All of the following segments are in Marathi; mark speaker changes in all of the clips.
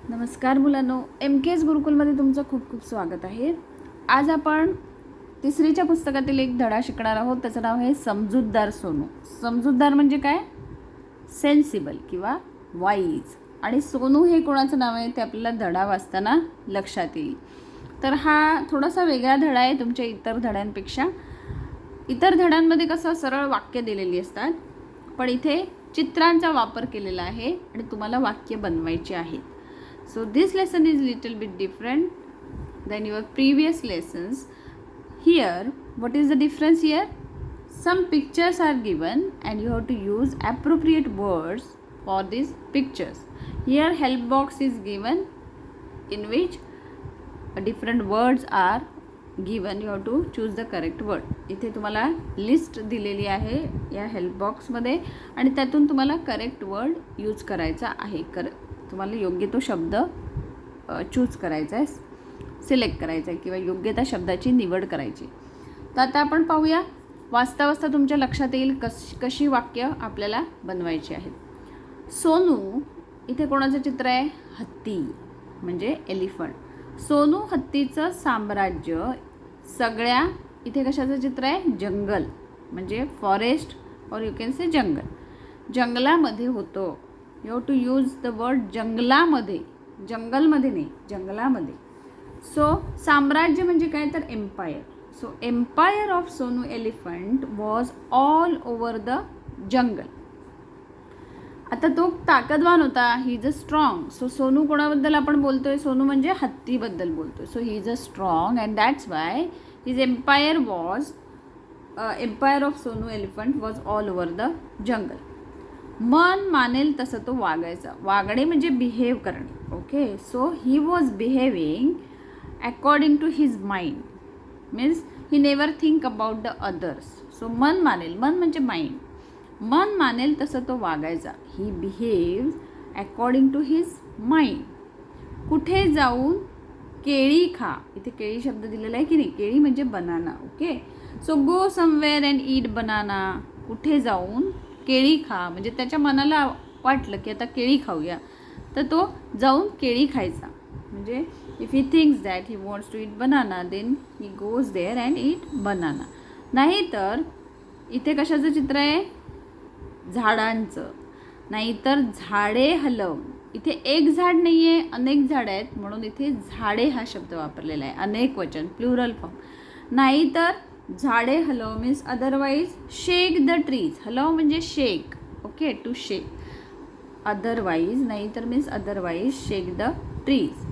Speaker 1: नमस्कार मुलांनो, MKS गुरुकुलमध्ये तुमचं खूप खूप स्वागत आहे. आज आपण तिसरीच्या पुस्तकातील एक धडा शिकणार आहोत. त्याचं नाव आहे समजूतदार सोनू. समजूतदार म्हणजे काय? सेन्सिबल किंवा वाईज. आणि सोनू हे कोणाचं नाव आहे ते आपल्याला धडा वाचताना लक्षात येईल. तर हा थोडासा वेगळा धडा आहे तुमच्या इतर धड्यांपेक्षा. इतर धड्यांमध्ये कसं सरळ वाक्य दिलेली असतात, पण इथे चित्रांचा वापर केलेला आहे आणि तुम्हाला वाक्य बनवायची आहेत. So this lesson is little bit different than your previous lessons. Here, what is the difference here? Some pictures are given and you have to use appropriate words for these pictures. Here help box is given in which different words are given. You have to choose the correct word. इथे तुम्हाला लिस्ट दिलेली आहे या हेल्प बॉक्समध्ये आणि त्यातून तुम्हाला करेक्ट वर्ड यूज करायचा आहे. तुम्हाला योग्य तो शब्द चूज करायचा आहे, सिलेक्ट करायचा आहे किंवा योग्य त्या शब्दाची निवड करायची. तर आता आपण पाहूया. वाचता वाचता तुमच्या लक्षात येईल कशी वाक्य आपल्याला बनवायची आहेत. सोनू, इथे कोणाचं चित्र आहे? हत्ती म्हणजे एलिफंट. सोनू हत्तीचं साम्राज्य सगळ्या, इथे कशाचं चित्र आहे? जंगल म्हणजे फॉरेस्ट और यू कॅन से जंगल. जंगलामध्ये होतं. You have to use the word जंगलामध्ये, जंगलमध्ये नाही, जंगलामध्ये. सो साम्राज्य म्हणजे काय? तर empire. So empire of Sonu elephant was all over the jungle. आता तो ताकदवान होता. He is a strong. So Sonu कोणाबद्दल आपण बोलतोय? सोनू म्हणजे हत्तीबद्दल बोलतोय. So he is a strong and that's why his empire was empire of Sonu elephant was all over the jungle. मन मानेल तसं तो वागायचा. वागणे म्हणजे बिहेव करणे. Okay, so he was behaving according to his mind. Means he never think about the others. So मन मानेल, मन म्हणजे माइंड. मन मानेल तसं तो वागायचा. He behave according to his mind. कुठे जाऊन केळी खा. इथे केळी शब्द दिलेला आहे की नाही? केळी म्हणजे banana. Okay, so go somewhere and eat banana. कुठे जाऊन केळी खा म्हणजे त्याच्या मनाला वाटलं की आता केळी खाऊया, तर तो जाऊन केळी खायचा. म्हणजे if he thinks that he wants to eat banana, then he goes there and eat banana. नाहीतर इथे कशाचं चित्र आहे? झाडांचं. नाहीतर झाडे हलव. इथे एक झाड नाही आहे, अनेक झाडं आहेत, म्हणून इथे झाडे हा शब्द वापरलेला आहे, अनेक वचन, प्लुरल फॉर्म. नाहीतर झाडे हलव means otherwise shake the trees. हलव म्हणजे शेक. Okay, to shake. अदरवाईज नाहीतर means otherwise shake the trees.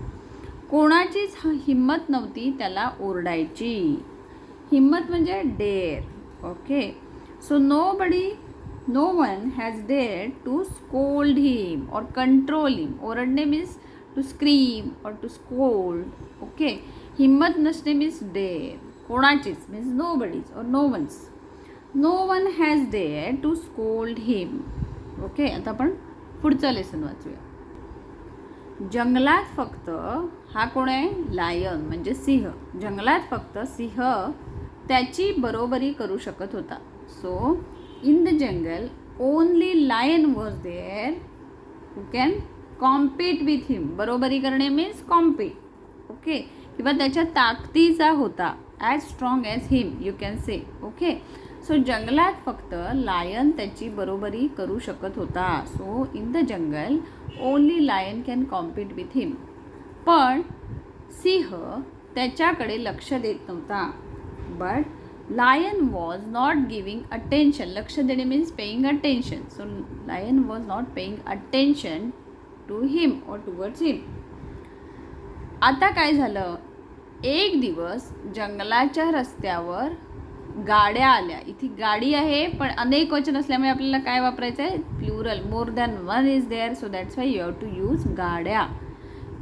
Speaker 1: कोणाचीच हिंमत नव्हती त्याला ओरडायची. हिंमत म्हणजे dare. Okay, so no one has dare to scold him और कंट्रोल हिम. ओरडणे मीन्स टू स्क्रीम और टू स्कोल्ड. ओके, हिंमत नसणे मीन्स डेअर. कोणाचीच मीन्स नो बडीज और no ones. No one has dare to scold him. Okay, आता आपण पुढचं लेसन वाचूया. जंगलात फक्त, हा कोण आहे? लायन म्हणजे सिंह. जंगलात फक्त सिंह त्याची बरोबरी करू शकत होता. So in the jungle only lion was there who can compete with him. बरोबरी करणे मीन्स कॉम्पीट. ओके, किंवा त्याच्या ताकदीचा होता. As strong as him you can say. Okay, so जंगलात फक्त लायन त्याची बरोबरी करू शकत होता. So in the jungle only lion can compete with him. पण सिंह त्याच्याकडे लक्ष देत नव्हता. But lion was not giving attention. लक्ष देणे means paying attention. So lion was not paying attention to him or towards हिम. आता काय झालं? एक दिवस जंगलाच्या रस्त्यावर गाड्या आल्या. इथे गाडी आहे पण अनेक वचन असल्यामुळे आपल्याला काय वापरायचं आहे? Plural. More than one is there, so that's why you have to use गाड्या.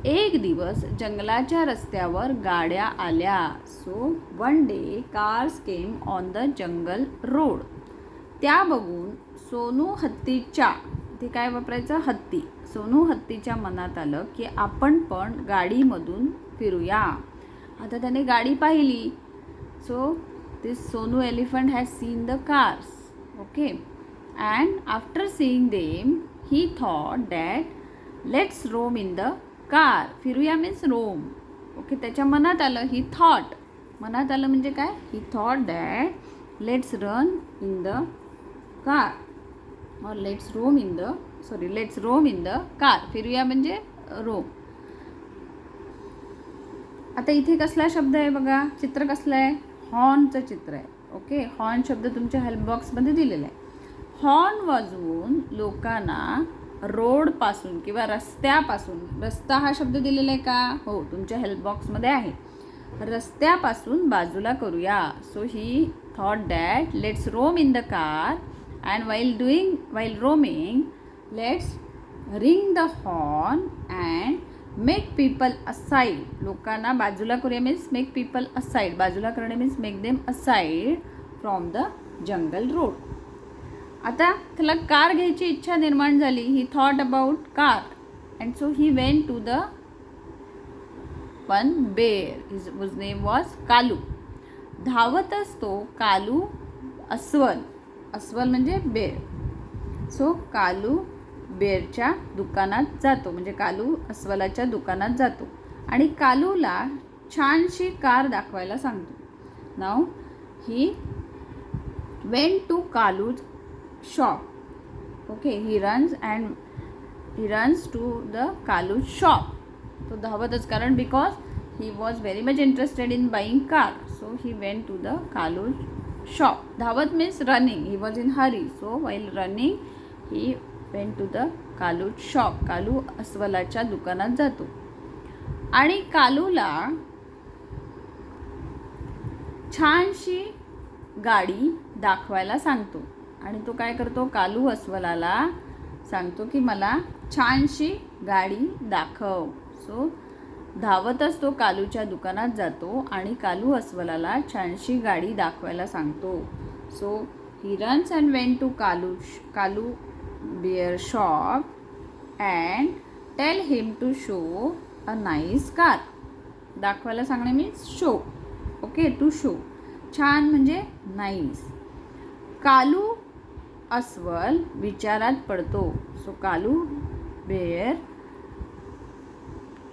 Speaker 1: एक दिवस जंगलाच्या रस्त्यावर गाड्या आल्या. So one day cars came on the jungle road. त्या बघून सोनू हत्तीच्या, इथे काय वापरायचं? हत्ती. सोनू हत्तीच्या मनात आलं की आपण पण गाडीमधून फिरूया. आता त्याने गाडी पाहिली. So this Sonu elephant has seen the cars. Okay, and after seeing them he thought that let's roam in the car. फिरूया मीन्स रोम. ओके, त्याच्या मनात आलं, ही थॉट. मनात आलं म्हणजे काय? He thought that let's run in the car or let's roam in the car. फिरूया म्हणजे रोम. आता इथे कसला शब्द आहे बघा, चित्र कसलं आहे? हॉर्नचं चित्र आहे. ओके, हॉर्न शब्द तुमच्या हेल्प बॉक्समध्ये दिलेला आहे. हॉर्न वाजवून लोकांना रोडपासून किंवा रस्त्यापासून, रस्ता हा शब्द दिलेला आहे का? हो, तुमच्या हेल्प बॉक्समध्ये आहे. रस्त्यापासून बाजूला करूया. So he thought that let's roam in the car and while roaming let's ring the horn and make people aside. लोकांना बाजूला करूया मीन्स मेक पीपल असाइड. बाजूला करणे means make them aside from the jungle road. आता त्याला कार घ्यायची इच्छा निर्माण झाली. He thought about car and so he went to the one bear. His name was Kalu. धावतच तो कालू अस्वल म्हणजे बेर. सो कालू बेरच्या दुकानात जातो, म्हणजे कालू अस्वलाच्या दुकानात जातो आणि कालूला छानशी कार दाखवायला सांगतो. नाव he went to Kalu's shop. Okay, he runs to the Kalu's shop. तो धावतच, कारण because he was very much interested in buying car. So he went to the Kalu's shop. धावत means running. He was in hurry. So while running he went to the Kalu's shop. Kalu अस्वलाच्या दुकानात जातो आणि कालूला छानशी गाडी दाखवायला सांगतो. आणि तो काय करतो? कालू अस्वलाला सांगतो की मला छानशी गाडी दाखव. सो धावतच तो कालूच्या दुकानात जातो आणि कालू अस्वलाला छानशी गाडी दाखवायला सांगतो. So he runs and went to Kalu bear shop and tell him to show a nice car. दाखवायला सांगणे means show. Okay, to show. छान म्हणजे नाईस. कालू अस्वल विचारात पडतो. So Kalu bear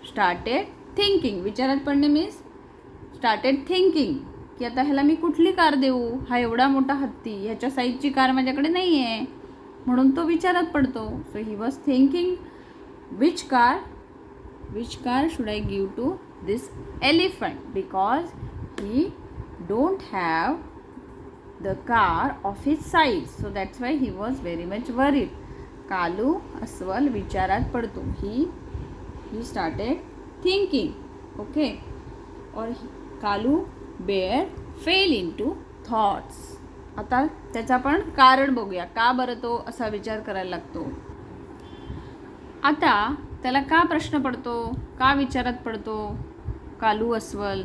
Speaker 1: started thinking. विचारात पडणे मीन्स स्टार्टेड थिंकिंग की आता ह्याला मी कुठली कार देऊ? हा एवढा मोठा हत्ती, ह्याच्या साईजची कार माझ्याकडे नाही आहे. म्हणून तो विचारात पडतो. So he was thinking which car should I give to this elephant, because he don't have the car of his size. So that's why he was very much worried. Kalu अस्वल विचारात पडतो. He started thinking. Okay, or Kalu bear fell into thoughts. आता त्याचं आपण कारण बघूया, का बरं तो असा विचार करायला लागतो. आता त्याला का प्रश्न पडतो, का विचारात पडतो कालू अस्वल?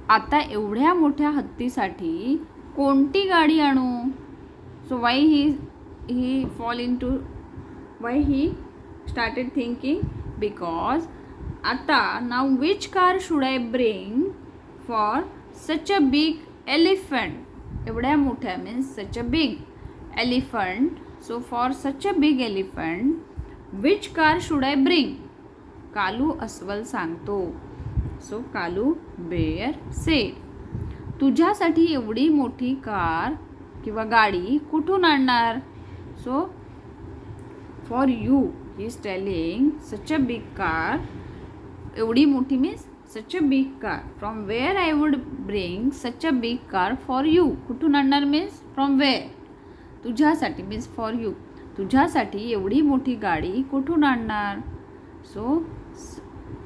Speaker 1: आता एवढ्या मोठ्या हत्तीसाठी कोणती गाडी आणू? So why he started thinking because आता नाव which car should I bring for such a big elephant. एवढ्या मोठ्या means such a big elephant. So for such a big elephant which car should I bring? Kalu अस्वल सांगतो. सो कालू बेअर सेड, तुझ्यासाठी एवढी मोठी कार किंवा गाडी कुठून आणणार? So for you he is telling such a big car. एवढी मोठी means such a big car. From where I would bring such a big car for you. कुठून आणणार मीन्स फ्रॉम वेअर. तुझ्यासाठी मीन्स फॉर यू. तुझ्यासाठी एवढी मोठी गाडी कुठून आणणार? So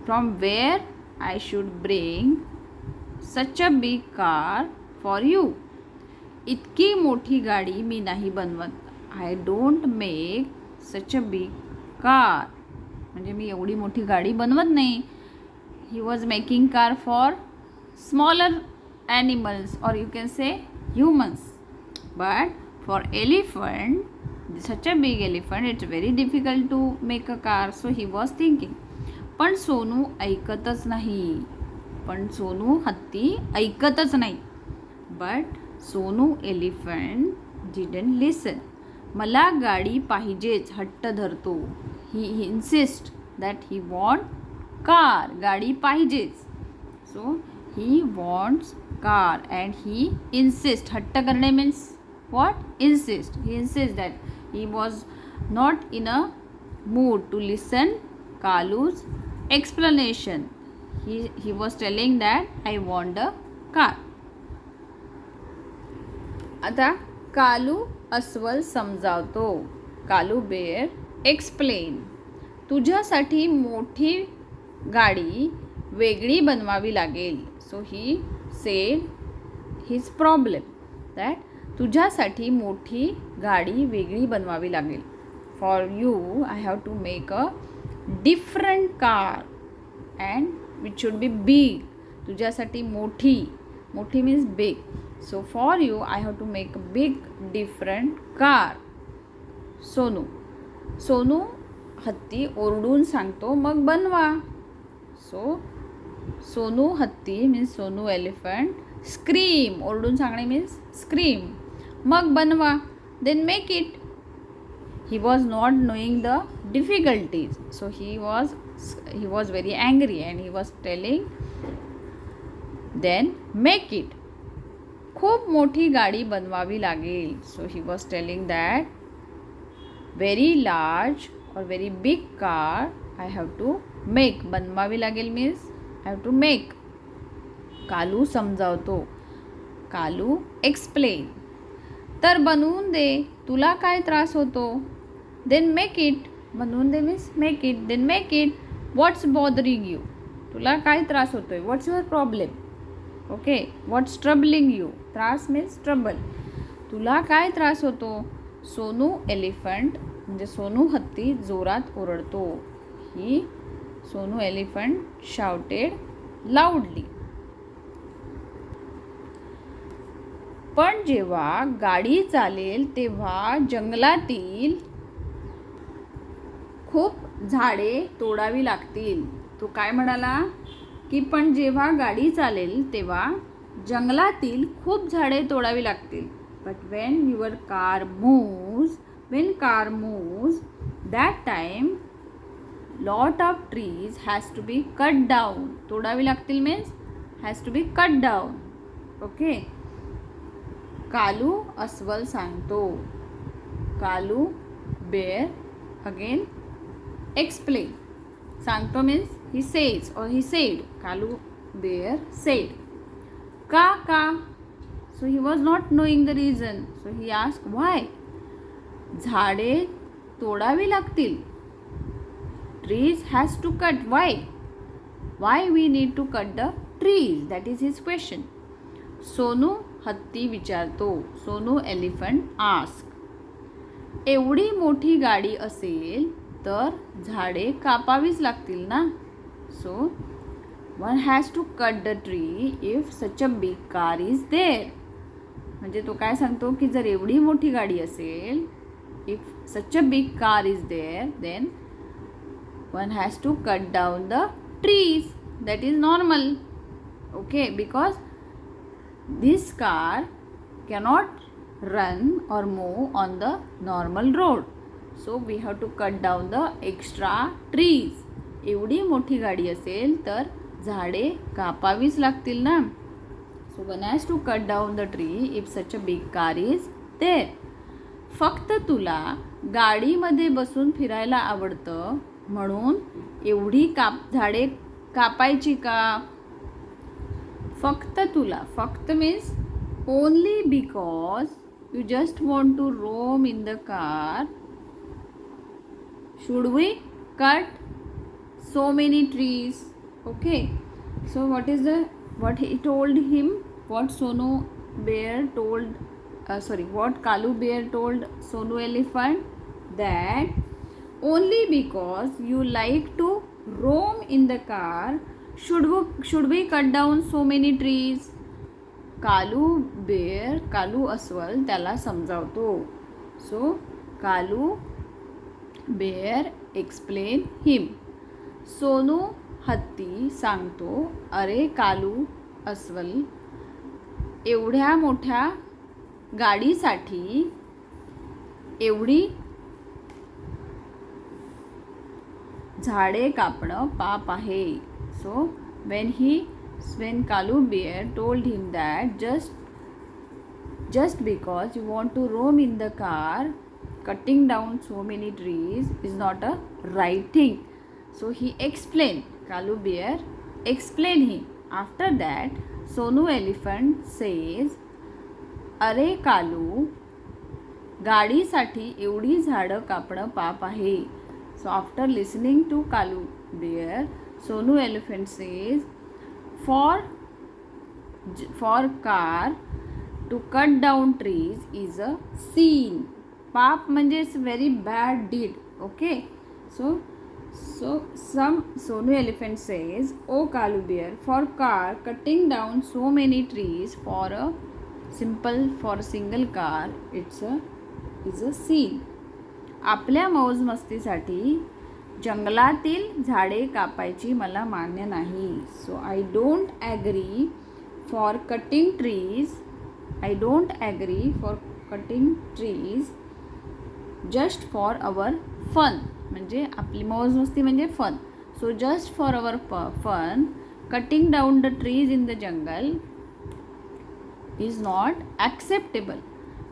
Speaker 1: from where I should bring such a big car for you. इतकी मोठी गाडी मी नाही बनवत. I don't make such a big car. म्हणजे मी एवढी मोठी गाडी बनवत नाही. He was making car for smaller animals or you can say humans. But for elephant, such a big elephant, it's very difficult to make a car. So he was thinking. पण सोनू ऐकतच नाही. हत्ती ऐकतच नाही. But Sonu elephant didn't listen. मला गाडी पाहिजेच हट्ट धरतो. He insist that he want car, गाडी पाहिजेच. So he wants car and he insist, हट्ट करणे means what? Insist. He insists that he was not in a mood to listen Kalu's explanation. He was telling that I want a car. आता कालू अस्वल समजावतो. Kalu bear explain. तुझ्यासाठी मोठी गाडी वेगळी बनवावी लागेल. So he said his problem that तुझ्यासाठी मोठी गाडी वेगळी बनवावी लागेल. For you I have to make a different car and which should be big. तुझ्यासाठी मोठी, मोठी means big. So for you I have to make a big different car. Sonu, Sonu हत्ती ओरडून सांगतो मग बनवा. सो सोनू हत्ती मीन्स सोनू एलिफंट. स्क्रीम, ओरडून सांगणे मीन्स स्क्रीम. मग बनवा. Then make it. He was not knowing the difficulties. So he was very angry and he was telling then make it. खूप मोठी गाडी बनवावी लागेल. So he was telling that very large or very big car I have to make. बनवावी लागेल means I have to make. Kalu समजावतो. कालू एक्सप्लेन. तर बनवून दे, तुला काय त्रास होतो. Then make it. बनवून दे means make it. Then make it. What's bothering you. तुला काय त्रास होतोय. What's your problem. Okay. What's troubling you. त्रास मीन्स ट्रबल. तुला काय त्रास होतो. सोनू एलिफंट म्हणजे सोनू हत्ती जोरात ओरडतो. ही सोनू एलिफंट शाउटेड लाऊडली. पण जेव्हा गाडी चालेल तेव्हा जंगलातील खूप झाडे तोडावी लागतील. तो काय म्हणाला की पण जेव्हा गाडी चालेल तेव्हा जंगलातील खूप झाडे तोडावी लागतील. But when your car moves, when car moves that time lot of trees has to be cut down. तोडावी लागतील means has to be cut down. Okay. Kalu अस्वल सांगतो. Kalu bear again explain. सांगतो means he says or he said. Kalu bear said. का. So he was not knowing the reason. So he ask why. झाडे तोडावी लागतील. Trees has to cut. Why we need to cut the trees. That is his question. Sonu हत्ती विचारतो. Sonu elephant ask. एवढी मोठी गाडी असेल तर झाडे कापावीच लागतील ना. So one has to cut the tree if such a big car is there. म्हणजे तो काय सांगतो की जर एवढी मोठी गाडी असेल, if such a big car is there then one has to cut down the trees. That is normal. Okay. Because this car cannot run or move on the normal road. So we have to cut down the extra trees. एवढी मोठी गाडी असेल तर झाडे कापावीच लागतील ना. So one has to cut down the tree if such a big car is there. फक्त तुला गाडीमध्ये बसून फिरायला आवडतं म्हणून एवढी झाडे कापायची का. फक्त तुला. फक्त means only because you just want to roam in the car should we cut so many trees. Okay. So what he told him, what Sonu bear told, what Kalu bear told Sonu elephant, that only because you like to roam in the car should we cut down so many trees. कालू अस्वल त्याला समजावतो. सो कालू बेअर एक्सप्लेन हिम. सोनू हत्ती सांगतो अरे कालू अस्वल एवढ्या मोठ्या गाडीसाठी झाडे कापणं पाप आहे. So when Kalu Bear told him that just because you want to roam in the car, cutting down so many trees is not a right thing. So he explained, Kalu Bear explained him. After that, Sonu Elephant says, अरे कालू, गाडीसाठी एवढी झाडं कापणं पाप आहे. So after listening to Kalu Bear, Sonu Elephant says, for car to cut down trees is a sin. पाप म्हणजे it's very bad deed. Okay. So some Sonu Elephant says, oh Kalu Bear, for car cutting down so many trees for a single car is a sin. आपल्या मौज मस्तीसाठी जंगलातील झाडे कापायची मला मान्य नाही. So I don't agree for cutting trees just for our fun. म्हणजे आपली मौज मस्ती म्हणजे fun. So just for our fun cutting down the trees in the jungle is not acceptable.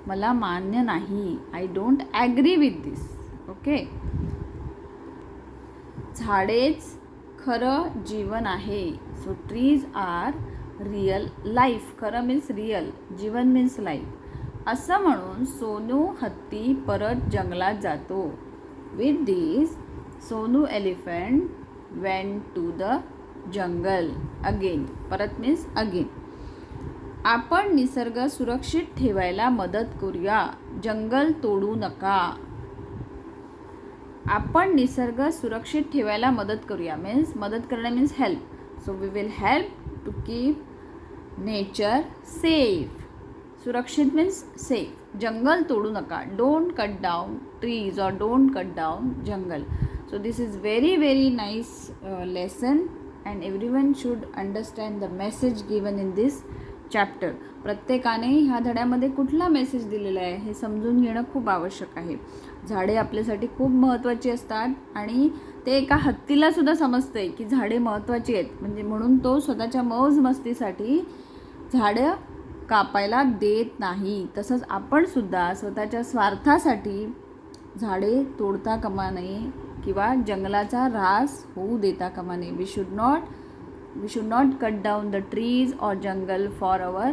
Speaker 1: मला मान्य नाही. I don't agree with this. Okay. झाडेच खरं जीवन आहे. So trees are real life. खरं मीन्स रिअल, जीवन मीन्स लाईफ. असं म्हणून सोनू हत्ती परत जंगलात जातो. With this Sonu elephant went to the jungle again. परत मीन्स अगेन. आपण निसर्ग सुरक्षित ठेवायला मदत करूया. जंगल तोडू नका. आपण निसर्ग सुरक्षित ठेवायला मदत करूया मीन्स मदत करणं means help. So we will help to keep nature safe. सुरक्षित मीन्स सेफ. जंगल तोडू नका. डोंट कट डाऊन ट्रीज और don't cut down jungle. So this is very nice lesson and everyone should understand the message given in this chapter. प्रत्येकाने ह्या धड्यामध्ये कुठला मेसेज दिलेला आहे हे समजून घेणं खूप आवश्यक आहे. झाडे आपल्यासाठी खूप महत्त्वाची असतात आणि ते एका हत्तीलासुद्धा समजते की झाडे महत्त्वाची आहेत. म्हणजे म्हणून तो स्वतःच्या मौज मस्तीसाठी झाडं कापायला देत नाही. तसंच आपणसुद्धा स्वतःच्या स्वार्थासाठी झाडे तोडता कामा नये किंवा जंगलाचा ऱ्हास होऊ देता कामा नये. We should not cut down the trees or jungle for our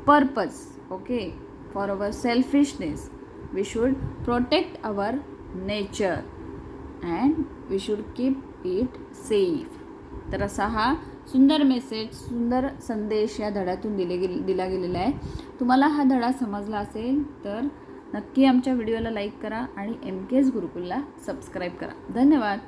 Speaker 1: purpose. Okay, for our selfishness. We should protect our nature and we should keep it safe. तर असा हा सुंदर मेसेज, सुंदर संदेश या धड्यातून दिला गेलेला आहे. तुम्हाला हा धडा समजला असेल तर नक्की आमच्या व्हिडिओला लाईक करा आणि MKS गुरुकुलला सबस्क्राईब करा. धन्यवाद.